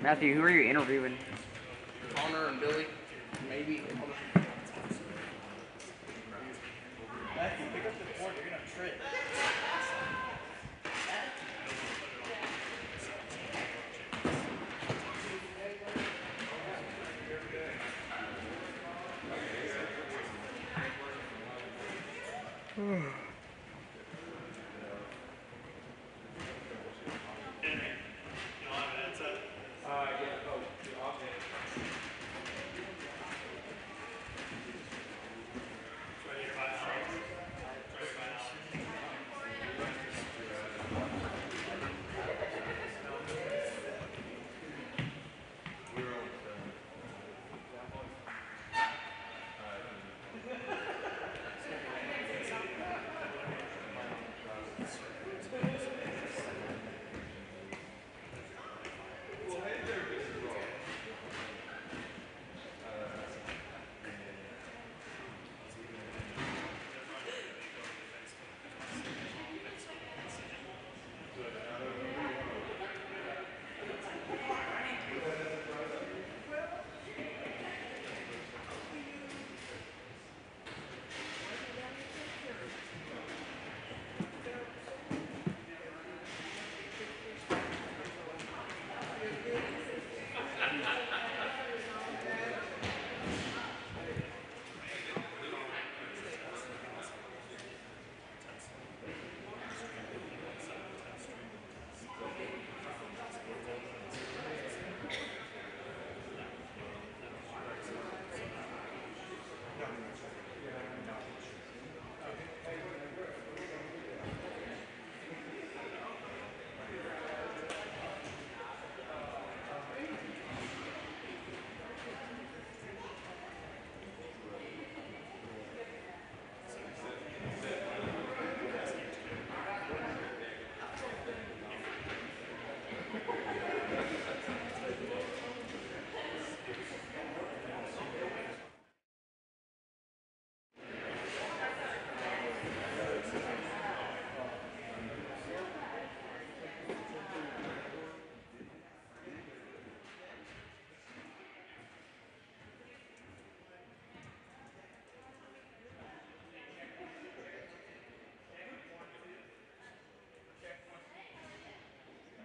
Matthew, who are you interviewing? Connor and Billy, maybe. Matthew, pick up the board. You're gonna trip.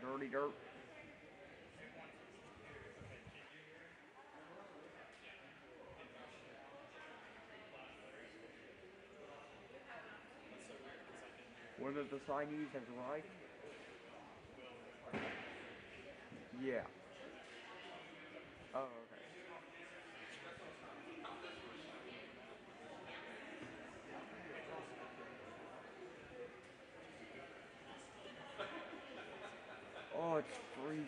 Dirty dirt. One of the signees has arrived. Yeah. Oh, okay. Oh, it's freezing.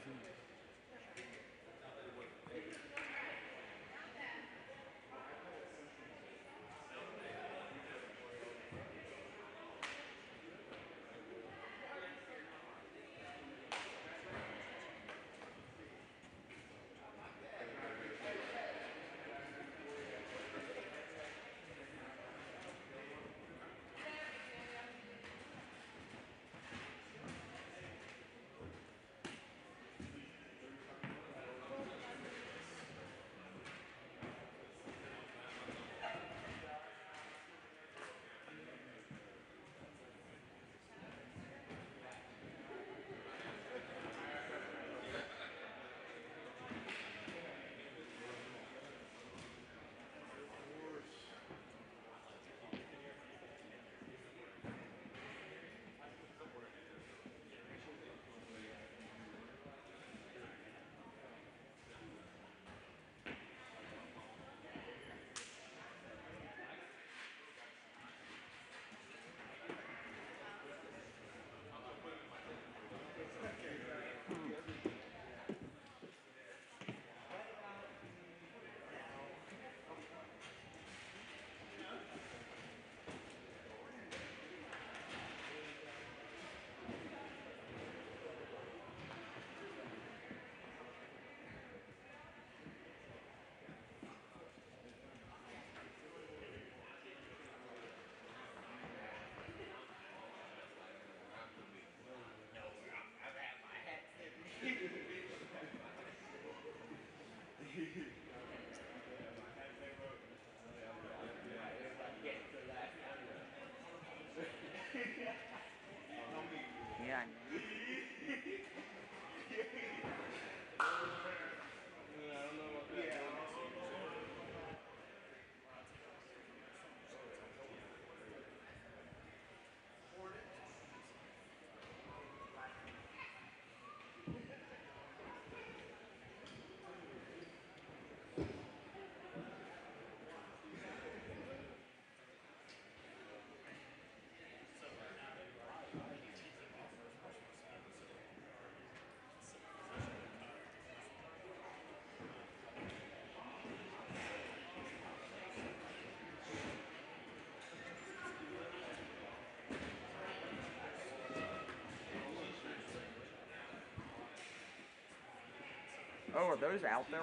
Oh, are those out there?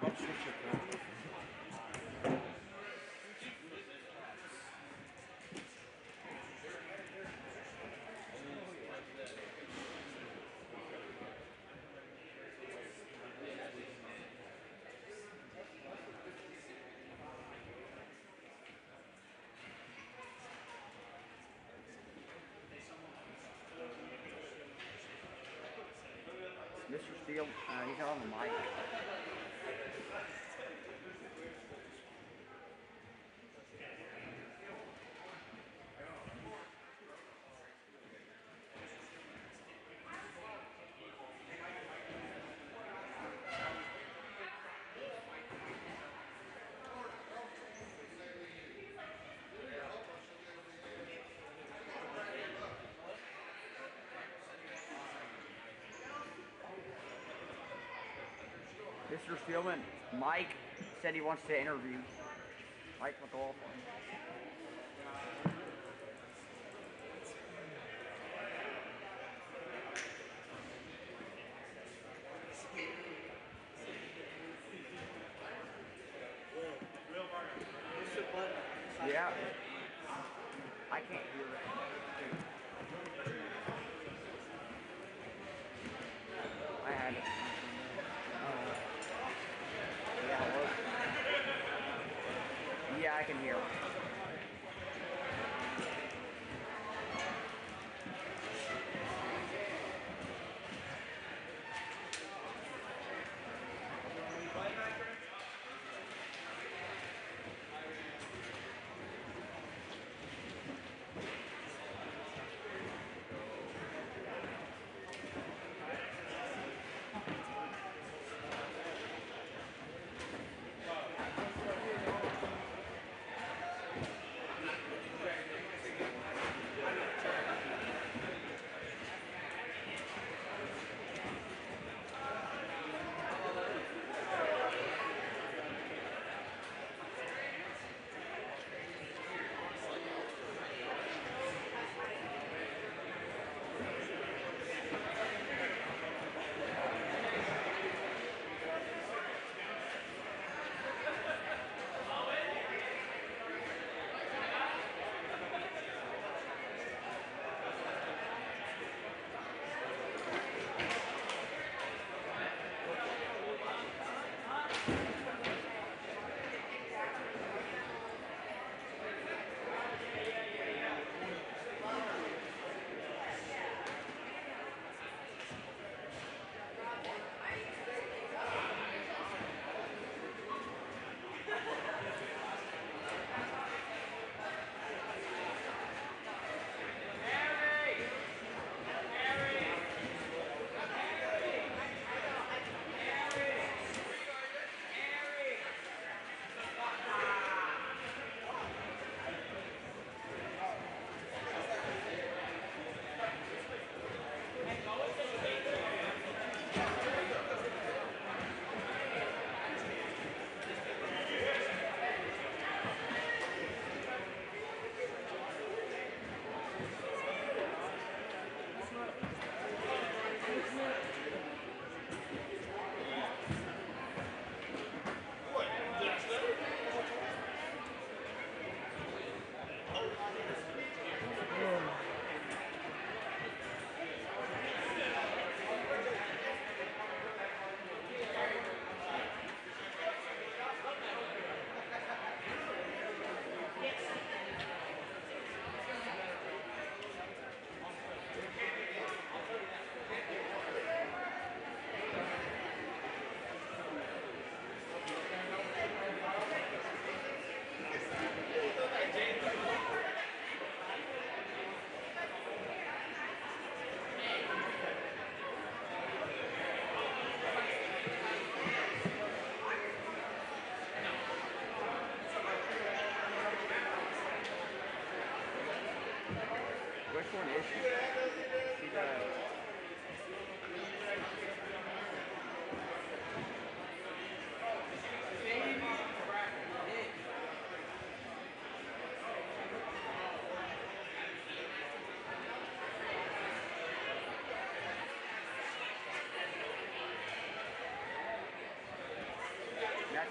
What about switch it back? Mr. Steele, he's on the mic. Mr. Steelman, Mike said he wants to interview. Mike McLaughlin. Yeah. I can't hear it. I had it. Oh. Yeah, hello? Yeah, I can hear it.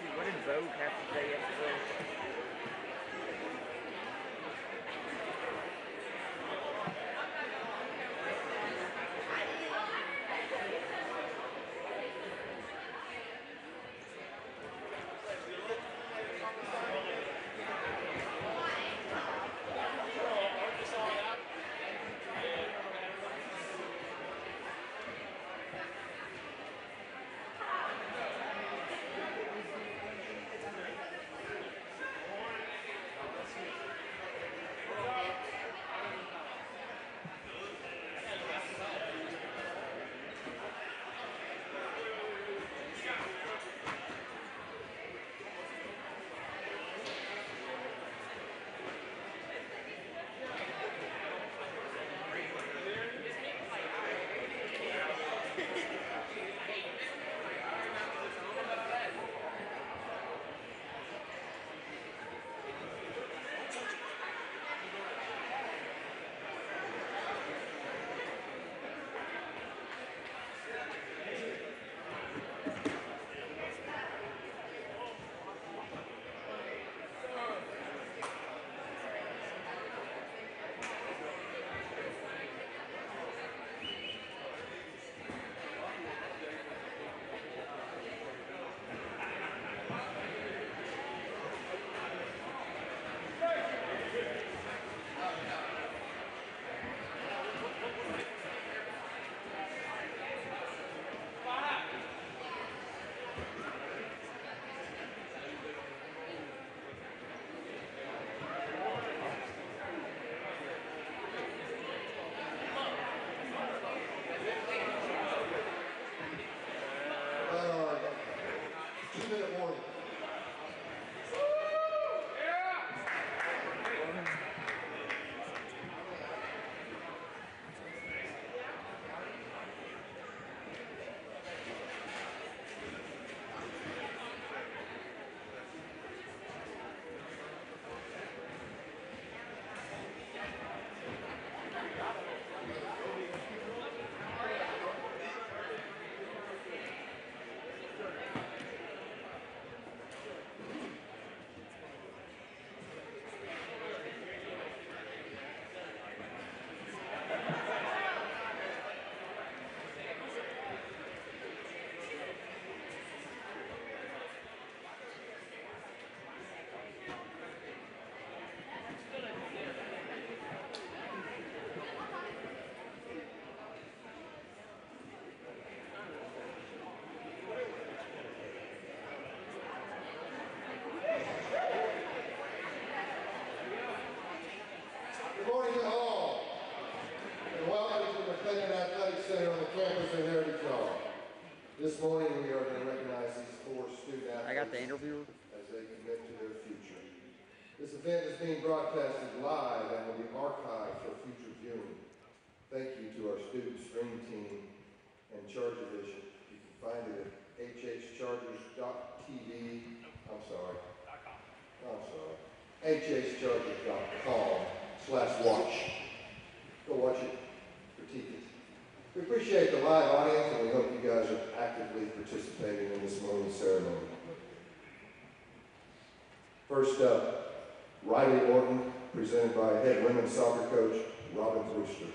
see, what did Vogue have to say yesterday? Good morning to all, and welcome to the McLennan Athletic Center on the campus of Heritage Hall. This morning we are going to recognize these 4 student athletes I got the interviewer. as they commit to their future. This event is being broadcasted live and will be archived for future viewing. Thank you to our student stream team and Charger Vision. You can find it at hhchargers.tv. hhchargers.com/watch. Go watch it, critique it. We appreciate the live audience and we hope you guys are actively participating in this morning's ceremony. First up, Riley Orton, presented by head women's soccer coach Robin Brewster.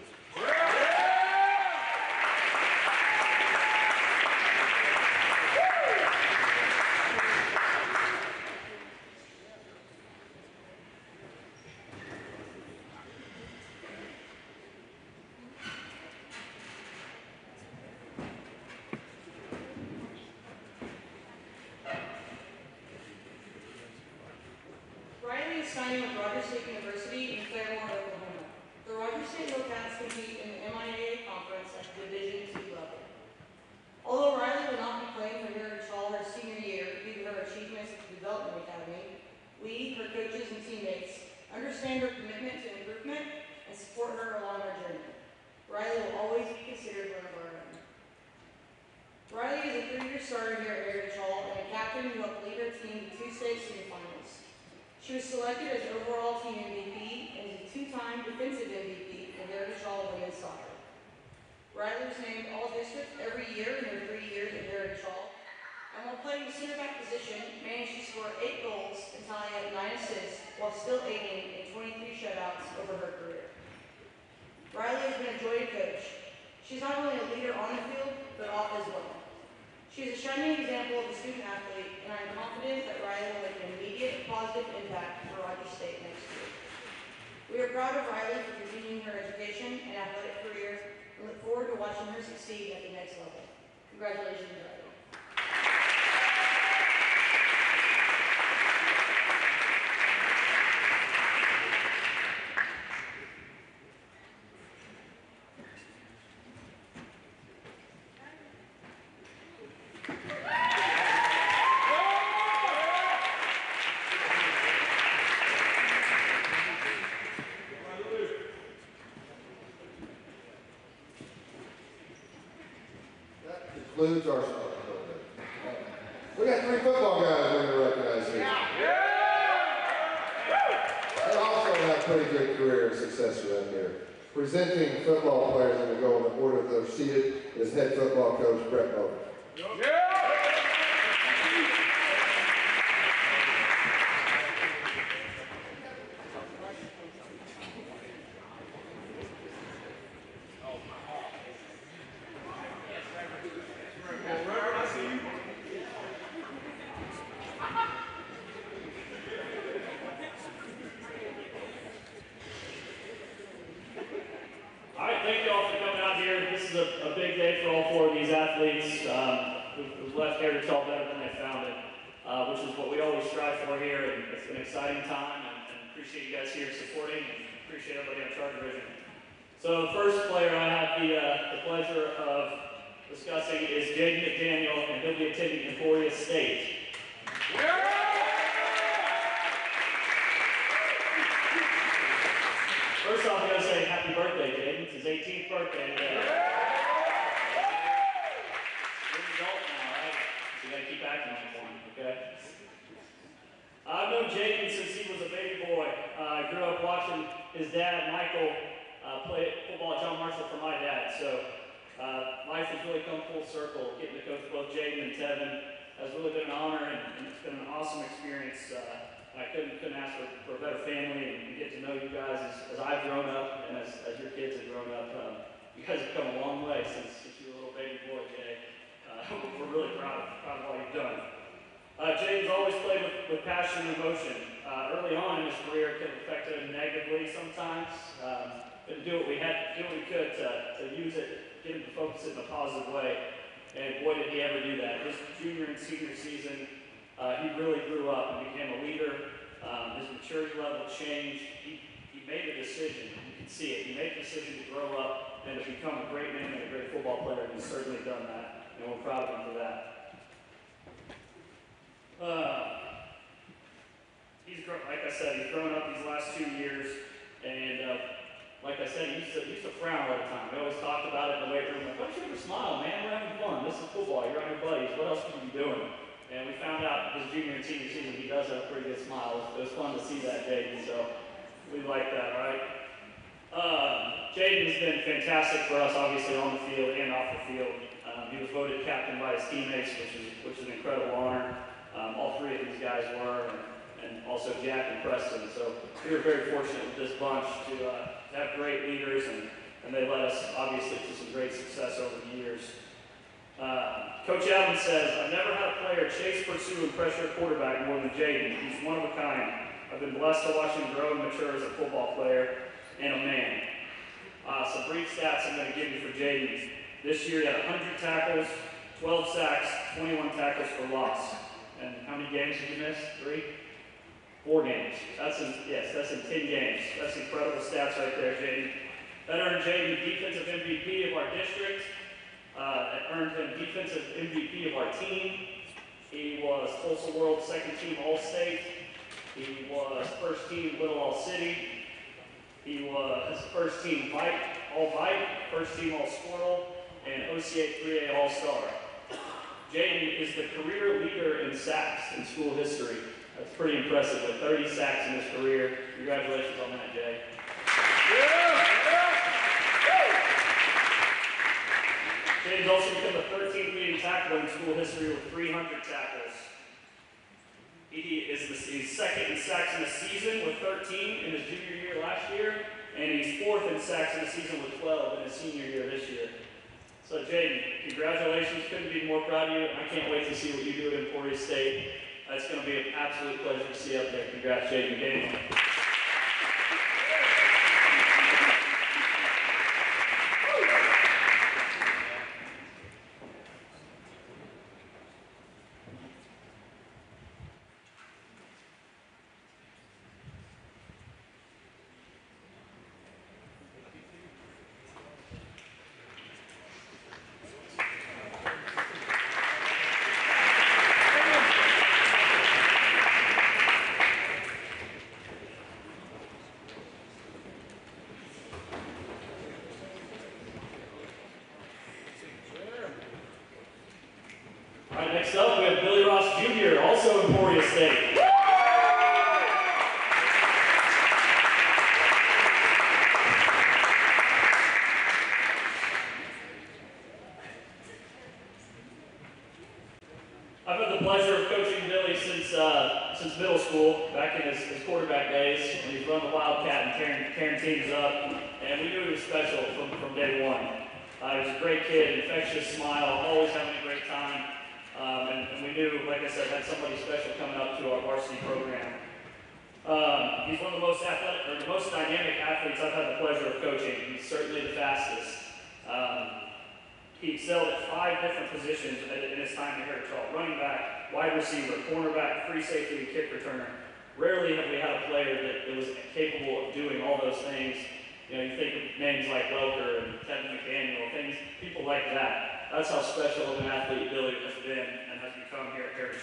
Riley is signing with Rogers State University in Claremore, Oklahoma. The Rogers State Locats compete in the MIAA conference at the Division II level. Although Riley will not be playing for Heritage Hall her senior year due to her achievements at the Development Academy, we, her coaches and teammates, understand her commitment to improvement and support her along her journey. Riley will always be considered one of our own. Riley is a 3-year starter here at Heritage Hall and a captain who helped lead her team to 2 state semifinals. She was selected as overall team MVP and is a 2-time defensive MVP in Heritage Hall women's soccer. Riley was named All-District every year in her 3 years at Heritage Hall and while playing the center back position, managed to score 8 goals and tally up 9 assists while still aiding in 23 shutouts over her career. Riley has been a joy to coach. She's not only a leader on the field, but off as well. She is a shining example of a student athlete, and I am confident that Riley will make an immediate positive impact for Rogers State next year. We are proud of Riley for continuing her education and athletic career and look forward to watching her succeed at the next level. Congratulations, Riley. Concludes our summer program. We got 3 football guys we're going to recognize here. They also have pretty good career and success around here. Presenting football players in the go in the order they're seated is head football coach Brett Moe. Thank you all for coming out here. This is a big day for all 4 of these athletes who've left here to tell better than they found it, which is what we always strive for here. And it's an exciting time, and appreciate you guys here supporting, and appreciate everybody on Charter Division. So the first player I have the pleasure of discussing is Jayden McDaniel, and he'll be attending Emporia State. First off, I'm going to say happy birthday, Jayden. It's his 18th birthday today. You're an adult now, right? So you got to keep acting like one, okay? I've known Jayden since he was a baby boy. I grew up watching his dad, Michael, play football at John Marshall for my dad. So life has really come full circle. Getting to coach both Jayden and Tevin has really been an honor, and it's been an awesome experience. I couldn't ask for a better family and get to know you guys as I've grown up and as your kids have grown up. You guys have come a long way since you were a little baby boy, Jay. We're really proud of all you've done. Jayden's always played with passion and emotion. Early on in his career, it could have affected him negatively sometimes. But to do what we could to use it, get him to focus it in a positive way. And boy, did he ever do that. His junior and senior season, he really grew up and became a leader. His maturity level changed. He made a decision. You can see it. He made a decision to grow up and to become a great man and a great football player, and he's certainly done that. And we're proud of him for that. Like I said, he's grown up these last 2 years, and like I said, he used to frown all the time. We always talked about it in the weight room. Like, why don't you ever smile, man? We're having fun. This is football. You're on your buddies. What else could you be doing? And we found out his junior and senior season, he does have a pretty good smile. It was fun to see that, Jayden, so we like that, right? Jayden has been fantastic for us, obviously, on the field and off the field. He was voted captain by his teammates, which is an incredible honor. All 3 of these guys were, and also Jack and Preston. So we were very fortunate with this bunch to have great leaders, and they led us, obviously, to some great success over the years. Coach Allen says, I've never had a player chase, pursue, and pressure a quarterback more than Jayden. He's one of a kind. I've been blessed to watch him grow and mature as a football player and a man. Some brief stats I'm going to give you for Jayden. This year he had 100 tackles, 12 sacks, 21 tackles for loss. And how many games did he miss? 3? 4 games. That's in 10 games. That's incredible stats right there, Jayden. That earned Jayden defensive MVP of our district. It earned him defensive MVP of our team. He was Tulsa World second team All-State. He was first team Little All-City. He was first team All-Vite, first team All-Squirrel, and OCA 3A All-Star. Jayden is the career leader in sacks in school history. That's pretty impressive, with 30 sacks in his career. Congratulations on that, Jay. Jayden's also become the 13th leading tackler tackler in school history with 300 tackles. He's second in sacks in a season with 13 in his junior year last year, and he's fourth in sacks in a season with 12 in his senior year this year. So Jayden, congratulations, couldn't be more proud of you, and I can't wait to see what you do at Emporia State. It's going to be an absolute pleasure to see you up there. Congrats, Jayden. Game on. All right, next up we have Billy Ross Jr., also Emporia State. I've had the pleasure of coaching Billy since middle school, back in his quarterback days, when he's run the Wildcat and tearing teams up, and we knew he was special from day one. He was a great kid, infectious smile, always having a great time. And we knew, like I said, had somebody special coming up to our varsity program. He's one of the most athletic, or the most dynamic athletes I've had the pleasure of coaching. He's certainly the fastest. He excelled at 5 different positions in his time here at Charlotte: running back, wide receiver, cornerback, free safety, and kick returner. Rarely have we had a player that was capable of doing all those things. You know, you think of names like Welker and Kevin McDaniel, people like that. That's how special of an athlete Billy has been and has become here at Carey.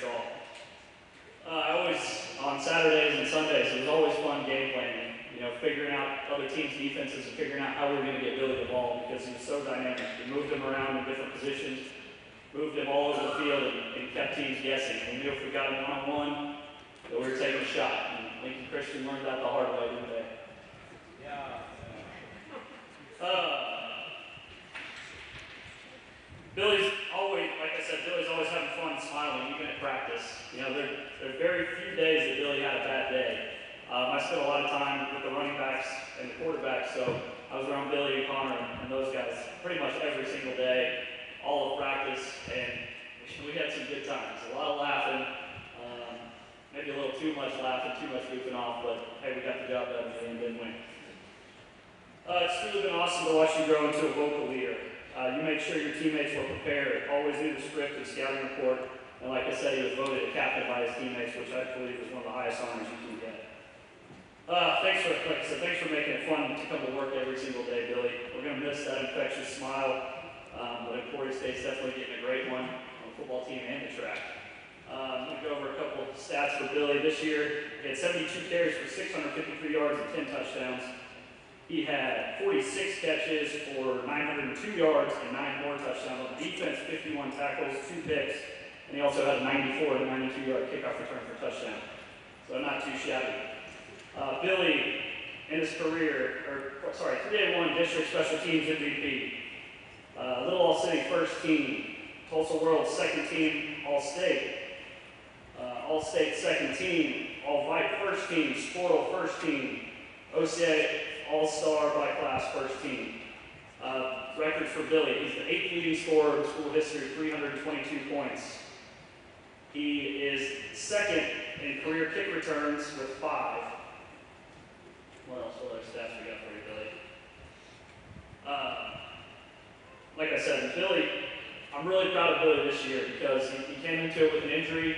On Saturdays and Sundays, it was always fun game planning. You know, figuring out other teams' defenses and figuring out how we were going to get Billy the ball, because he was so dynamic. We moved him around in different positions, moved him all over the field, and kept teams guessing. We knew if we got him one-on-one, that we were taking a shot. And Lincoln Christian learned that the hard way, didn't they? Yeah. Billy's always, like I said, Billy's always having fun and smiling, even at practice. You know, there are very few days that Billy had a bad day. I spent a lot of time with the running backs and the quarterbacks, so I was around Billy and Connor and those guys pretty much every single day, all of practice, and we had some good times. A lot of laughing, maybe a little too much laughing, too much goofing off, but hey, we got the job done in the end, didn't we? It's really been awesome to watch you grow into a vocal leader. You made sure your teammates were prepared, always knew the script and scouting report, and like I said, he was voted a captain by his teammates, which I believe is one of the highest honors you can get. Thanks for making it fun to come to work every single day, Billy. We're going to miss that infectious smile, but Emporia State's definitely getting a great one on the football team and the track. I'm going to go over a couple of stats for Billy. This year, he had 72 carries for 653 yards and 10 touchdowns. He had 46 catches for 902 yards and 9 more touchdowns. On defense, 51 tackles, 2 picks, and he also had a 94 to 92-yard kickoff return for touchdown. So not too shabby. Billy, in his career, 3A1 District Special Teams MVP. Little All-City first team, Tulsa World second team, All-State. All-State second team, All-Vite first team, Sportal first team, OCA All-Star by class first team. Records for Billy: he's the 8th leading scorer in school history, 322 points. He is second in career kick returns with 5. What else? What other stats we got for you, Billy? Like I said, Billy, I'm really proud of Billy this year because he came into it with an injury.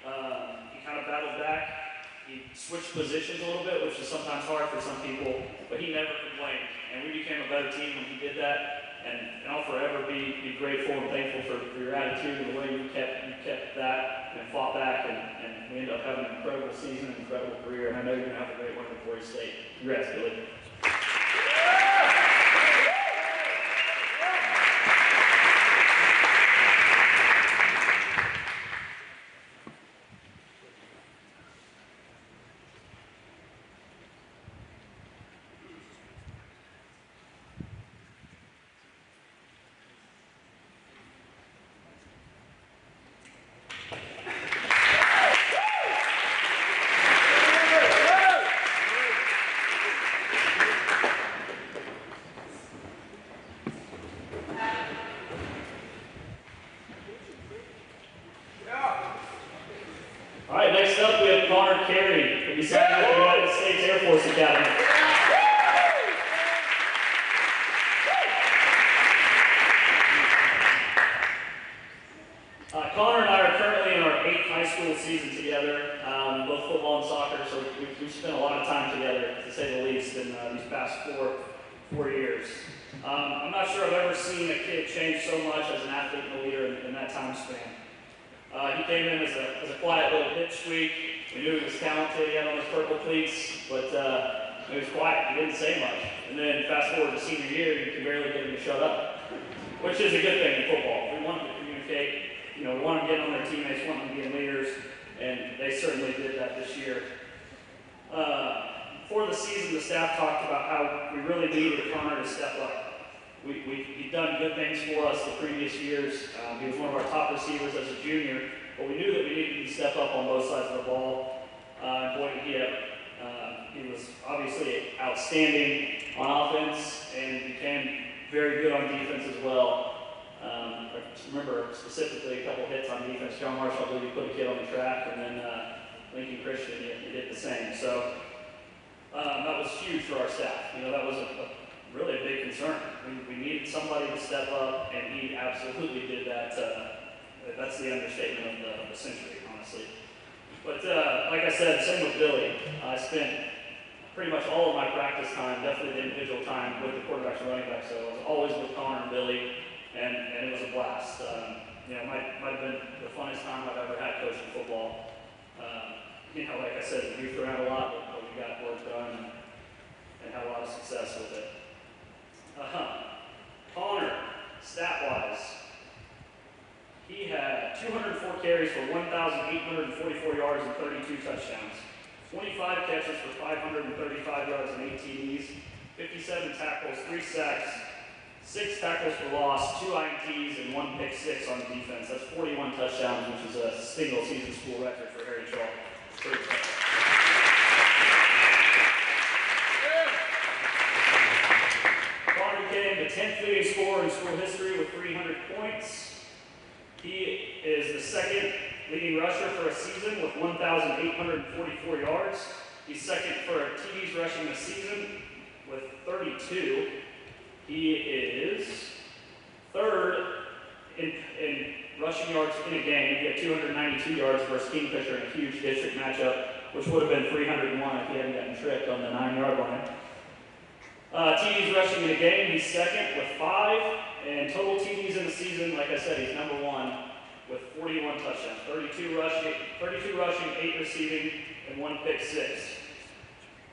He kind of battled back. He switched positions a little bit, which is sometimes hard for some people, but he never complained. And we became a better team when he did that. And I'll forever be grateful and thankful for your attitude and the way you kept that and fought back. And we ended up having an incredible season, an incredible career. And I know you're going to have a great one at Emporia State. Congrats, Billy. Carey will be signing at the United States Air Force Academy. Connor and I are currently in our 8th high school season together, both football and soccer, so we've spent a lot of time together, to say the least, in these past four years. I'm not sure I've ever seen a kid change so much as an athlete and a leader in that time span. He came in as a quiet little pipsqueak. We knew he was talented, he had on his purple cleats, but he was quiet, he didn't say much. And then fast forward to senior year, you can barely get him to shut up, which is a good thing in football. We want him to communicate. We want them getting on their teammates, want them being leaders, and they certainly did that this year. Before the season, the staff talked about how we really needed Connor to step up. He'd done good things for us the previous years. He was one of our top receivers as a junior, but we knew that we needed him to step up on both sides of the ball. Boy, he was obviously outstanding on offense and became very good on defense as well. I remember specifically a couple hits on defense. John Marshall, I believe, put a kid on the track, and then Lincoln Christian, he did the same. So that was huge for our staff. That was really a big concern. We needed somebody to step up, and he absolutely did that. That's the understatement of the century, honestly. But like I said, same with Billy. I spent pretty much all of my practice time, definitely the individual time, with the quarterbacks and running backs. So I was always with Connor and Billy. And it was a blast. Might have been the funnest time I've ever had coaching football. Like I said, we goofed around a lot, but we got work done and had a lot of success with it. Connor, stat-wise, he had 204 carries for 1,844 yards and 32 touchdowns, 25 catches for 535 yards and 8 TDs, 57 tackles, 3 sacks, 6 tackles for loss, 2 INTs, and 1 pick six on defense. That's 41 touchdowns, which is a single-season school record for Harry Shaw. Connor became the 10th leading scorer in school history with 300 points. He is the second leading rusher for a season with 1,844 yards. He's second for TDs rushing a season with 32. He is third in rushing yards in a game. He had 292 yards versus Kingfisher in a huge district matchup, which would have been 301 if he hadn't gotten tricked on the 9-yard line. TDs rushing in a game, he's second with 5. And total TDs in the season, like I said, he's number 1 with 41 touchdowns. 32 rushing, 8 receiving, and 1 pick six.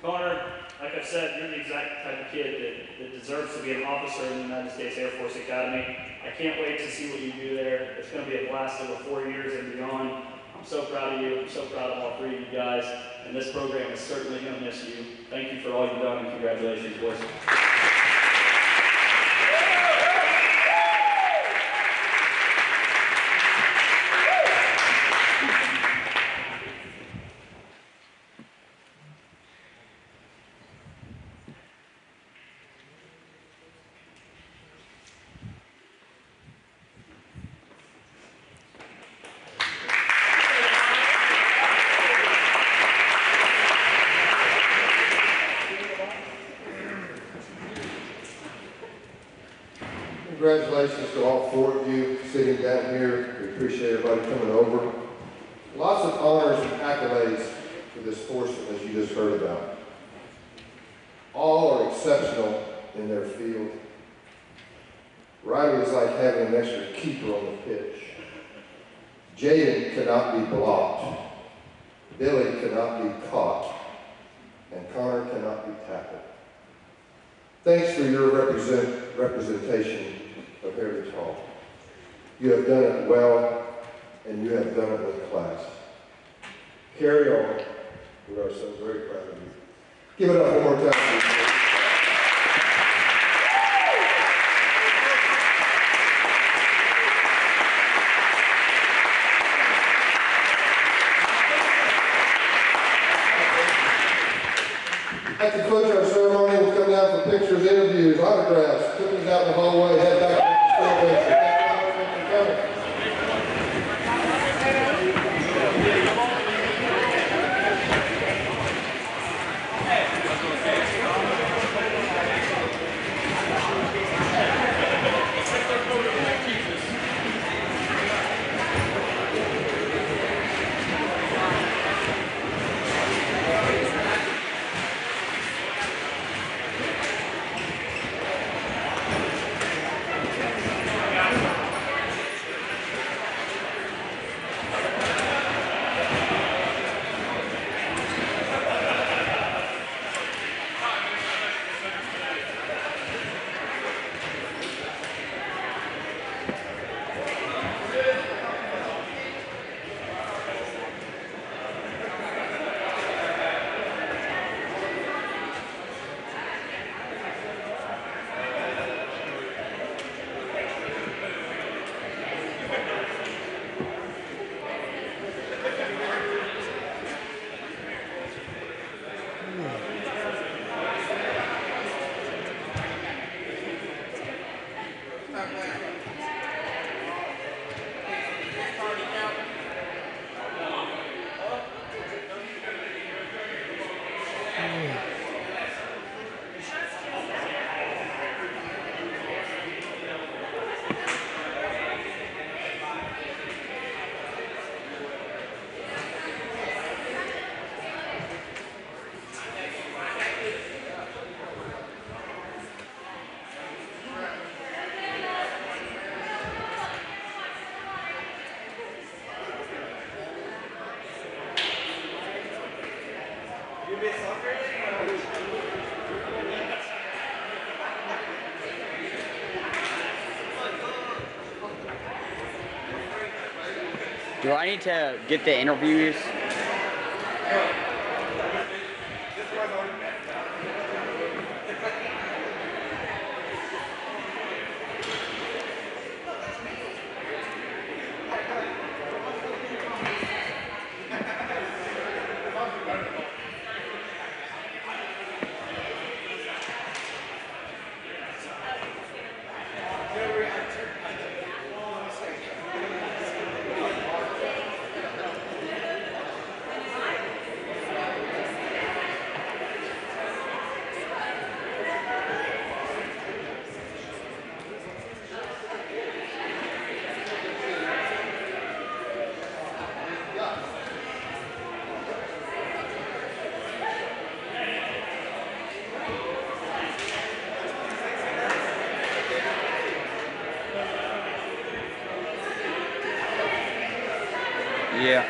Connor, like I've said, you're the exact type of kid that deserves to be an officer in the United States Air Force Academy. I can't wait to see what you do there. It's going to be a blast over 4 years and beyond. I'm so proud of you. I'm so proud of all 3 of you guys. And this program is certainly going to miss you. Thank you for all you've done, and congratulations, boys. Congratulations to all 4 of you sitting down here. We appreciate everybody coming over. Lots of honors and accolades for this foursome, as you just heard about. All are exceptional in their field. Riley is like having an extra keeper on the pitch. Jayden cannot be blocked. Billy cannot be caught. And Connor cannot be tackled. Thanks for your representation of Heritage Hall. You have done it well, and you have done it with class. Carry on. We are so very proud of you. Give it up one more time. At the close of our ceremony, we'll come down for pictures, interviews, autographs, cookies out in the hallway, head back to the school bench. Thank you for coming. Do I need to get the interviews? Yeah.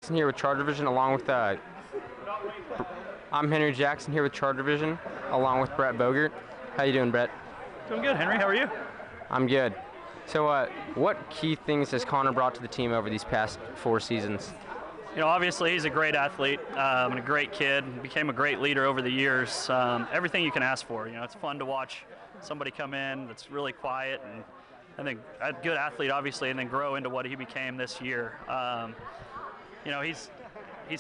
Here with Charter Vision, along with I'm Henry Jackson here with Charter Vision, along with Brett Bogert. How you doing, Brett? Doing good, Henry. How are you? I'm good. So, what key things has Connor brought to the team over these past 4 seasons? You know, obviously he's a great athlete and a great kid. He became a great leader over the years. Everything you can ask for. You know, it's fun to watch somebody come in that's really quiet and I think a good athlete, obviously, and then grow into what he became this year. You know, he's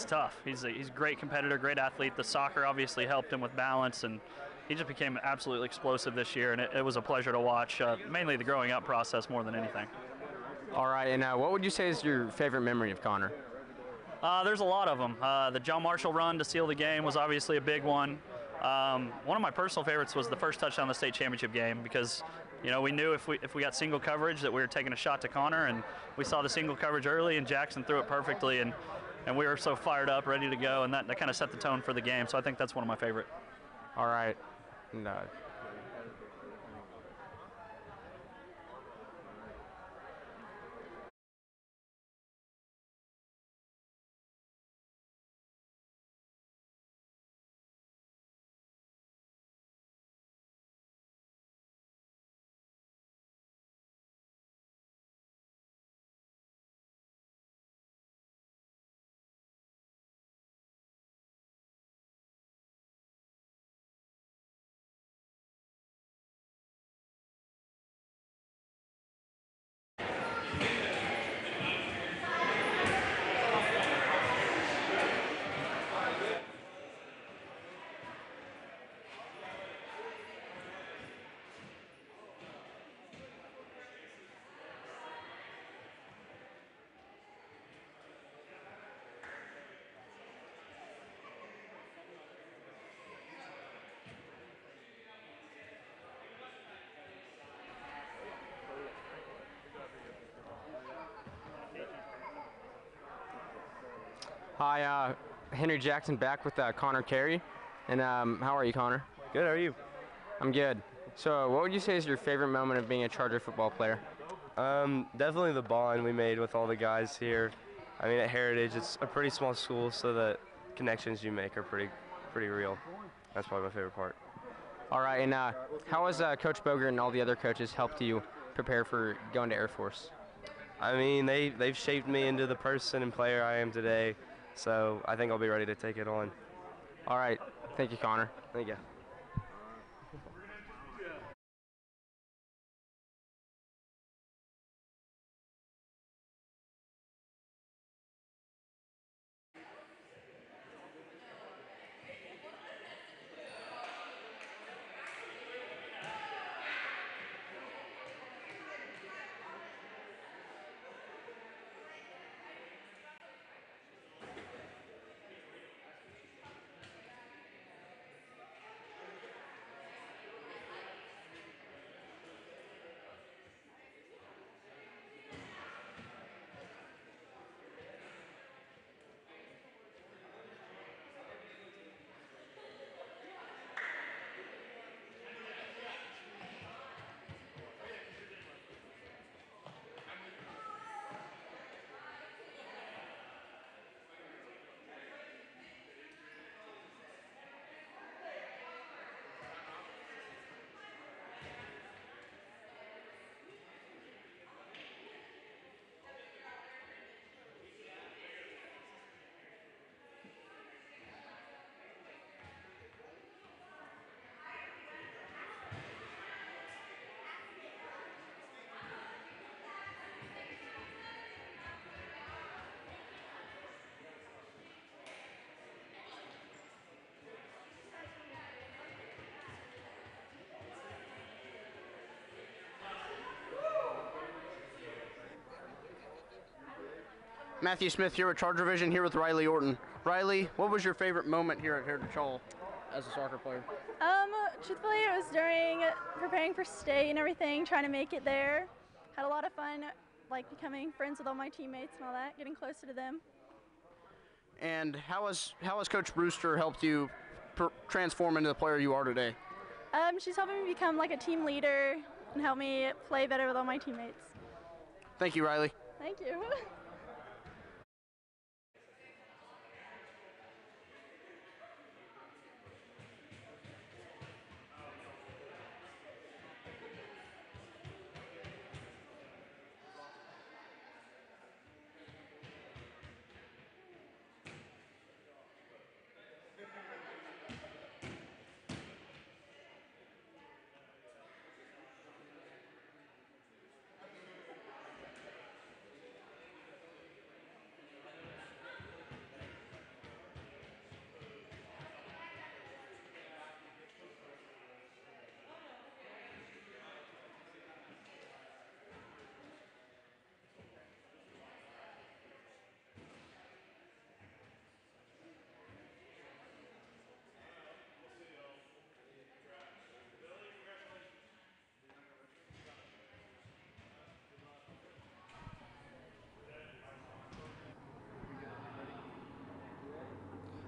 tough. He's a great competitor, great athlete. The soccer obviously helped him with balance, and he just became absolutely explosive this year, and it was a pleasure to watch, mainly the growing up process more than anything. All right, and what would you say is your favorite memory of Connor? There's a lot of them. The John Marshall run to seal the game was obviously a big one. One of my personal favorites was the first touchdown in the state championship game because, you know, we knew if we got single coverage that we were taking a shot to Connor, and we saw the single coverage early, and Jackson threw it perfectly, and we were so fired up, ready to go, and that kind of set the tone for the game. So I think that's one of my favorite. All right. And, Hi, Henry Jackson back with Connor Carey. And how are you, Connor? Good, how are you? I'm good. So what would you say is your favorite moment of being a Charger football player? Definitely the bond we made with all the guys here. I mean, at Heritage, it's a pretty small school, so the connections you make are pretty real. That's probably my favorite part. All right, and how has Coach Boger and all the other coaches helped you prepare for going to Air Force? I mean, they've shaped me into the person and player I am today, so I think I'll be ready to take it on. All right, thank you, Connor. Thank you. Matthew Smith here with Charger Vision, here with Riley Orton. Riley, what was your favorite moment here at Heritage Hall as a soccer player? Truthfully, it was during preparing for state and everything, trying to make it there. Had a lot of fun, like becoming friends with all my teammates and all that, getting closer to them. And how has Coach Brewster helped you transform into the player you are today? She's helping me become like a team leader and help me play better with all my teammates. Thank you, Riley. Thank you.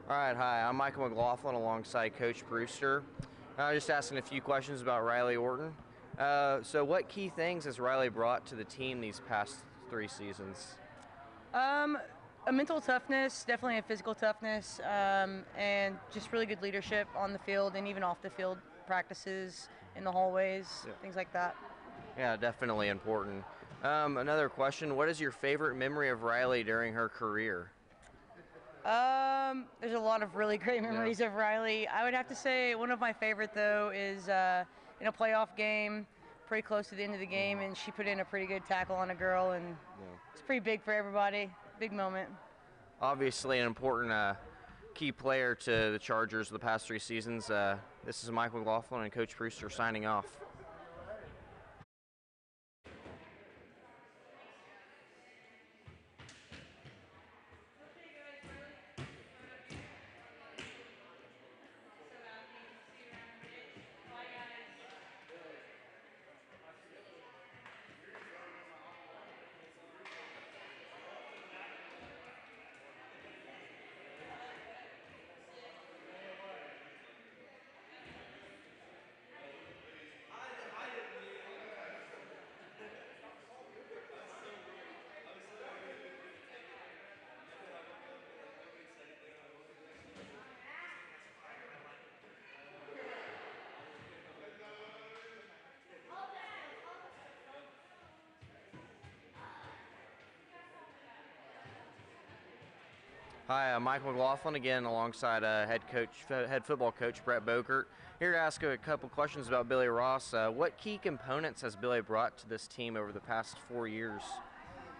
All right, hi, I'm Michael McLaughlin alongside Coach Brewster. Just asking a few questions about Riley Orton. So what key things has Riley brought to the team these past 3 seasons? A mental toughness, definitely a physical toughness, and just really good leadership on the field and even off the field practices, in the hallways, things like that. Yeah, definitely important. Another question, what is your favorite memory of Riley during her career? There's a lot of really great memories of Riley. I would have to say one of my favorite though is in a playoff game, pretty close to the end of the game, and she put in a pretty good tackle on a girl, and it's pretty big for everybody. Big moment. Obviously an important key player to the Chargers the past 3 seasons. This is Michael McLaughlin and Coach Brewster signing off. Hi, Mike McLaughlin again, alongside head football coach Brett Bogert. Here to ask a couple questions about Billy Ross. What key components has Billy brought to this team over the past 4 years?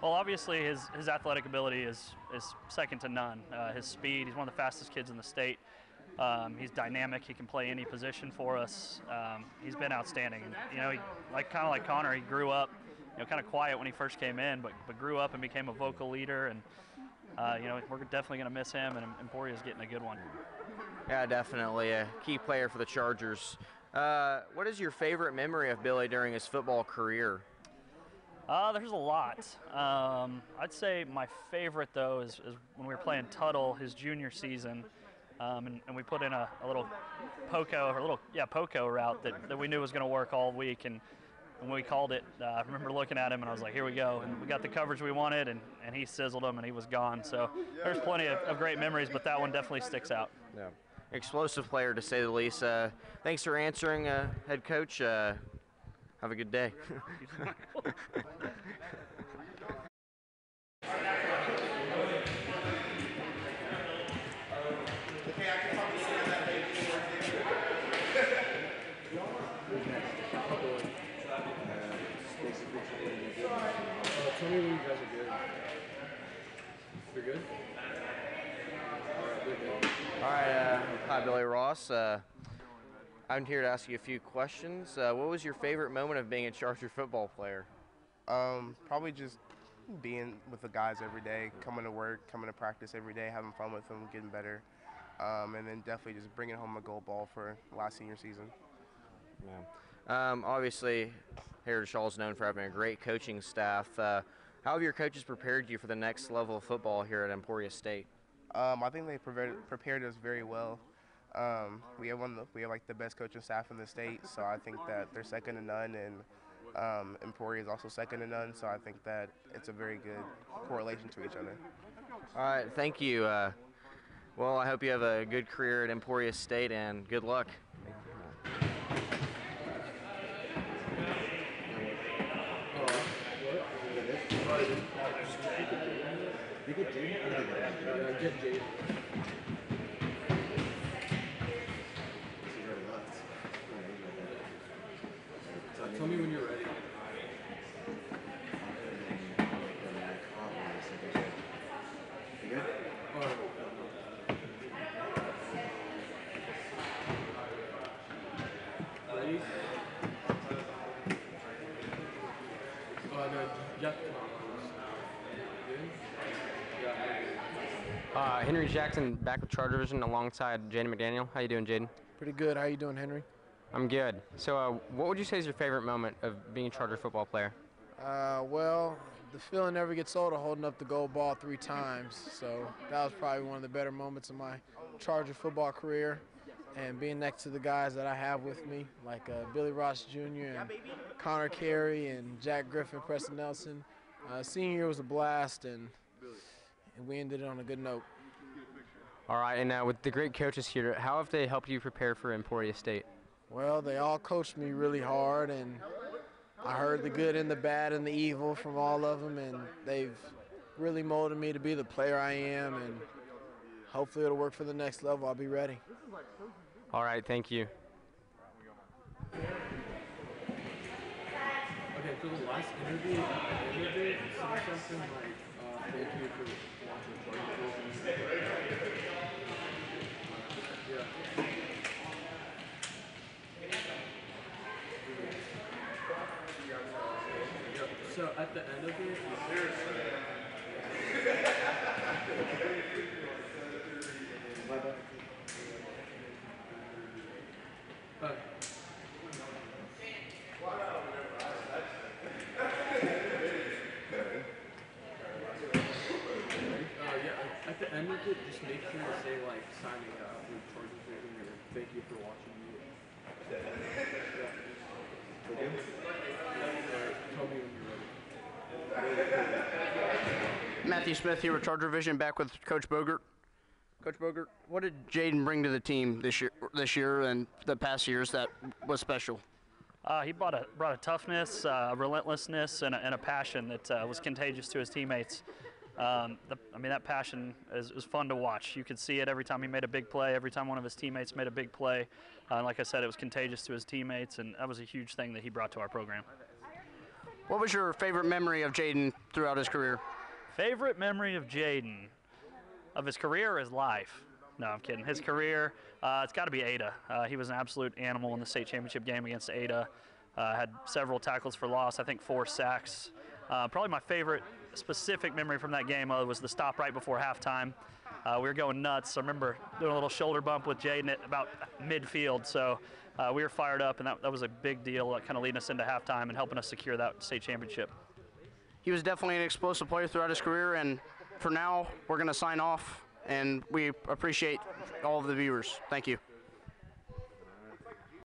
Well, obviously his athletic ability is second to none. His speed, he's one of the fastest kids in the state. He's dynamic. He can play any position for us. He's been outstanding. And, you know, kind of like Connor, he grew up, you know, kind of quiet when he first came in, but grew up and became a vocal leader. And you know, we're definitely going to miss him, and Emporia's getting a good one. Yeah, definitely a key player for the Chargers. What is your favorite memory of Billy during his football career? There's a lot. I'd say my favorite, though, is when we were playing Tuttle his junior season, and we put in a little poco route that we knew was going to work all week. And when we called it, I remember looking at him and I was like, here we go. And we got the coverage we wanted, and he sizzled him and he was gone. So there's plenty of great memories, but that one definitely sticks out. Yeah. Explosive player, to say the least. Thanks for answering, head coach. Have a good day. Tell me when you guys are good. You're good? All right, hi, Billy Ross. I'm here to ask you a few questions. What was your favorite moment of being a Charger football player? Probably just being with the guys every day, coming to work, coming to practice every day, having fun with them, getting better, and then definitely just bringing home a gold ball for last senior season. Yeah. Obviously, Heritage Hall is known for having a great coaching staff. How have your coaches prepared you for the next level of football here at Emporia State? I think they prepared us very well. We have like the best coaching staff in the state, so I think that they're second to none, and Emporia is also second to none. So I think that it's a very good correlation to each other. All right, thank you. Well, I hope you have a good career at Emporia State, and good luck. Jayden. Tell me when you're ready. You good? Ready? No, yeah. Henry Jackson back with Charger Vision alongside Jayden McDaniel. How you doing, Jayden? Pretty good. How you doing, Henry? I'm good. So what would you say is your favorite moment of being a Charger football player? Well, the feeling never gets old of holding up the gold ball 3 times. So that was probably one of the better moments of my Charger football career. And being next to the guys that I have with me, like Billy Ross Jr. and Connor Carey and Jack Griffin, Preston Nelson. Senior year was a blast, and we ended it on a good note. All right, and with the great coaches here, how have they helped you prepare for Emporia State? Well, they all coached me really hard, and I heard the good and the bad and the evil from all of them, and they've really molded me to be the player I am, and hopefully it'll work for the next level. I'll be ready. All right, thank you. Okay, so the last interview, you said something like, thank you for watching Charger. Yeah. So at the end of it, at the end of it, just make sure to say like signing up with Charger Vision or thank you for watching me. Tell me when you're ready. Matthew Smith here with Charger Vision, back with Coach Bogert. Coach Bogert, what did Jayden bring to the team this year and the past years that was special? He brought a toughness, a relentlessness, and a passion that was contagious to his teammates. I mean, that passion is fun to watch. You could see it every time he made a big play, every time one of his teammates made a big play. Like I said, it was contagious to his teammates, and that was a huge thing that he brought to our program. What was your favorite memory of Jayden throughout his career? Favorite memory of Jayden? Of his career or his life? No, I'm kidding. His career, it's got to be Ada. He was an absolute animal in the state championship game against Ada. Had several tackles for loss, I think 4 sacks. Probably my favorite specific memory from that game was the stop right before halftime. We were going nuts. I remember doing a little shoulder bump with Jayden at about midfield, so we were fired up, and that was a big deal, kind of leading us into halftime and helping us secure that state championship. He was definitely an explosive player throughout his career, and for now, we're going to sign off, and we appreciate all of the viewers. Thank you.